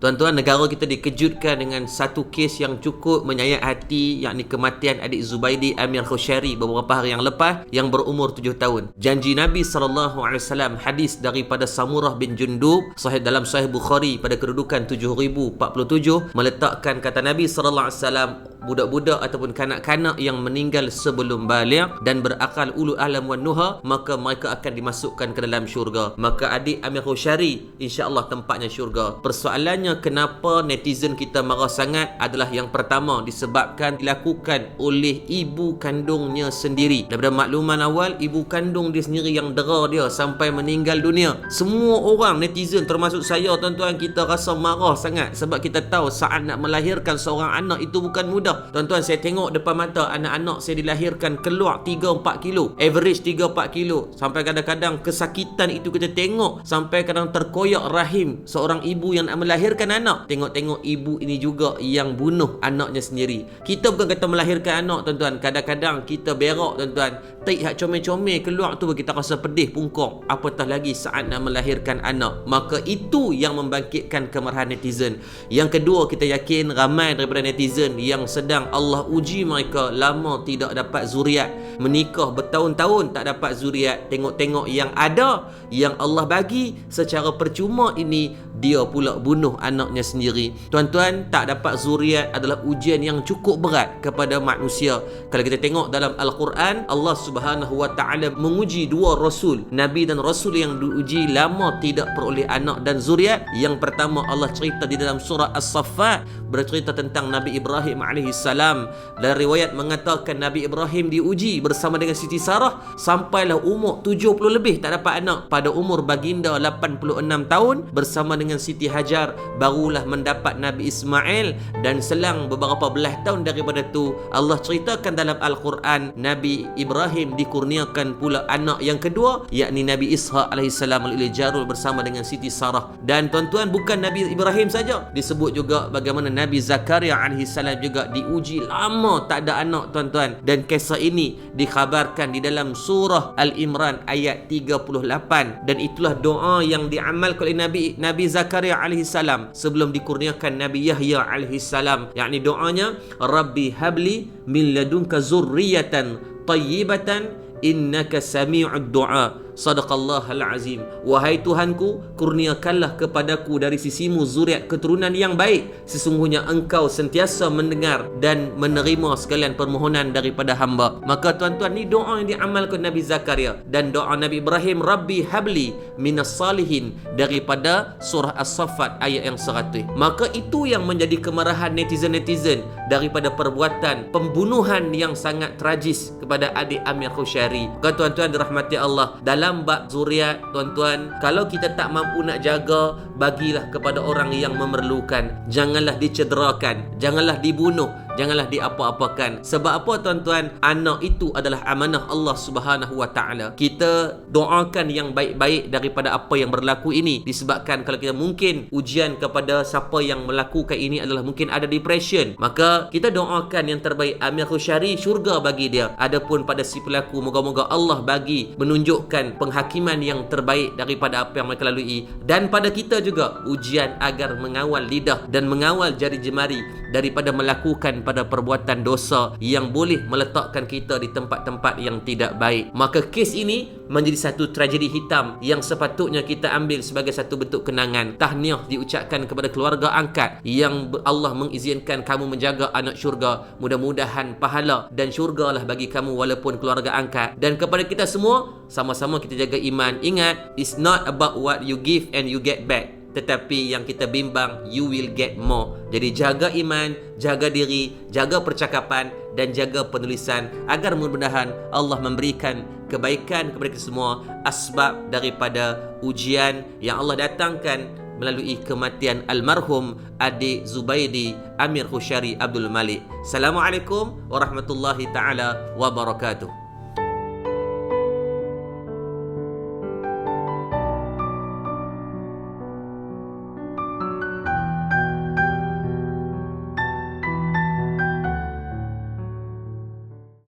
Tuan-tuan, negara kita dikejutkan dengan satu kes yang cukup menyayat hati, yakni kematian adik Zubaidi Amir Khusyari beberapa hari yang lepas yang berumur 7 tahun. Janji Nabi SAW, hadis daripada Samurah bin Jundub dalam Sahih Bukhari pada kedudukan 7047, meletakkan kata Nabi SAW, budak-budak ataupun kanak-kanak yang meninggal sebelum baligh dan berakal ulul alam wan nuha, maka mereka akan dimasukkan ke dalam syurga. Maka adik Amir Khusyari insya-Allah tempatnya syurga. Persoalannya, kenapa netizen kita marah sangat adalah yang pertama disebabkan dilakukan oleh ibu kandungnya sendiri. Daripada makluman awal, ibu kandung dia sendiri yang dera dia sampai meninggal dunia. Semua orang netizen termasuk saya, tuan-tuan, kita rasa marah sangat sebab kita tahu saat nak melahirkan seorang anak itu bukan mudah. Tuan-tuan, saya tengok depan mata anak-anak saya dilahirkan keluar 3-4 kilo, average 3-4 kilo, sampai kadang-kadang kesakitan itu kita tengok sampai kadang terkoyak rahim seorang ibu yang nak melahirkan anak. Tengok-tengok ibu ini juga yang bunuh anaknya sendiri. Kita bukan kata melahirkan anak, tuan-tuan, kadang-kadang kita berak, tuan-tuan, taik hak comel-comel keluar tu kita rasa pedih pungkong, apatah lagi saat nak melahirkan anak. Maka itu yang membangkitkan kemarahan netizen. Yang kedua, kita yakin ramai daripada netizen yang sedang Allah uji mereka lama tidak dapat zuriat, menikah bertahun-tahun tak dapat zuriat. Tengok-tengok yang ada, yang Allah bagi secara percuma ini, dia pula bunuh anaknya sendiri. Tuan-tuan, tak dapat zuriat adalah ujian yang cukup berat kepada manusia. Kalau kita tengok dalam Al-Quran, Allah Subhanahu Wa Taala menguji dua rasul, Nabi dan Rasul yang diuji lama tidak peroleh anak dan zuriat. Yang pertama, Allah cerita di dalam surah As-Saffat, bercerita tentang Nabi Ibrahim alaihissalam. Dan riwayat mengatakan Nabi Ibrahim diuji bersama dengan Siti Sarah sampailah umur 70 lebih tak dapat anak. Pada umur baginda 86 tahun bersama dengan Siti Hajar barulah mendapat Nabi Ismail, dan selang beberapa belah tahun daripada tu Allah ceritakan dalam Al-Quran Nabi Ibrahim dikurniakan pula anak yang kedua, yakni Nabi Ishaq alaihissalam oleh Jarul bersama dengan Siti Sarah. Dan tuan-tuan, bukan Nabi Ibrahim saja, disebut juga bagaimana Nabi Zakaria alaihissalam juga diuji lama tak ada anak, tuan-tuan. Dan kisah ini dikhabarkan di dalam surah Al-Imran ayat 38, dan itulah doa yang diamalkan oleh Nabi Zakaria alaihissalam sebelum dikurniakan Nabi Yahya alaihissalam, yakni doanya, Rabbi habli min ladunka zurriyatan tayyibatan innaka sami'ud du'a. Sadaqallahal azim. Wahai Tuhanku, kurniakanlah kepadaku dari sisimu zuriat keturunan yang baik. Sesungguhnya engkau sentiasa mendengar dan menerima sekalian permohonan daripada hamba. Maka tuan-tuan, ni doa yang diamalkan Nabi Zakaria. Dan doa Nabi Ibrahim, Rabbi habli minas salihin, daripada surah As-Saffat ayat yang 100. Maka itu yang menjadi kemarahan netizen-netizen daripada perbuatan pembunuhan yang sangat tragis kepada adik Amir Khusyari. Maka tuan-tuan dirahmati Allah, dalam bab zuriat, tuan-tuan, kalau kita tak mampu nak jaga, bagilah kepada orang yang memerlukan. Janganlah dicederakan, janganlah dibunuh, janganlah diapa-apakan. Sebab apa, tuan-tuan? Anak itu adalah amanah Allah Subhanahu Wa Taala. Kita doakan yang baik-baik daripada apa yang berlaku ini, disebabkan kalau kita mungkin ujian kepada siapa yang melakukan ini adalah mungkin ada depression, maka kita doakan yang terbaik. Amir Khusyari, syurga bagi dia. Adapun pada si pelaku, moga-moga Allah bagi menunjukkan penghakiman yang terbaik daripada apa yang mereka lalui. Dan pada kita juga ujian agar mengawal lidah dan mengawal jari jemari daripada melakukan pada perbuatan dosa yang boleh meletakkan kita di tempat-tempat yang tidak baik. Maka kes ini menjadi satu tragedi hitam yang sepatutnya kita ambil sebagai satu bentuk kenangan. Tahniah diucapkan kepada keluarga angkat yang Allah mengizinkan kamu menjaga anak syurga. Mudah-mudahan pahala dan syurgalah bagi kamu walaupun keluarga angkat. Dan kepada kita semua, sama-sama kita jaga iman. Ingat, it's not about what you give and you get back, tetapi yang kita bimbang, you will get more. Jadi jaga iman, jaga diri, jaga percakapan, dan jaga penulisan, agar mudah-mudahan Allah memberikan kebaikan kepada kita semua, asbab daripada ujian yang Allah datangkan melalui kematian almarhum adik Zubaidi Amir Khusyari Abdul Malik. Assalamualaikum warahmatullahi taala wabarakatuh.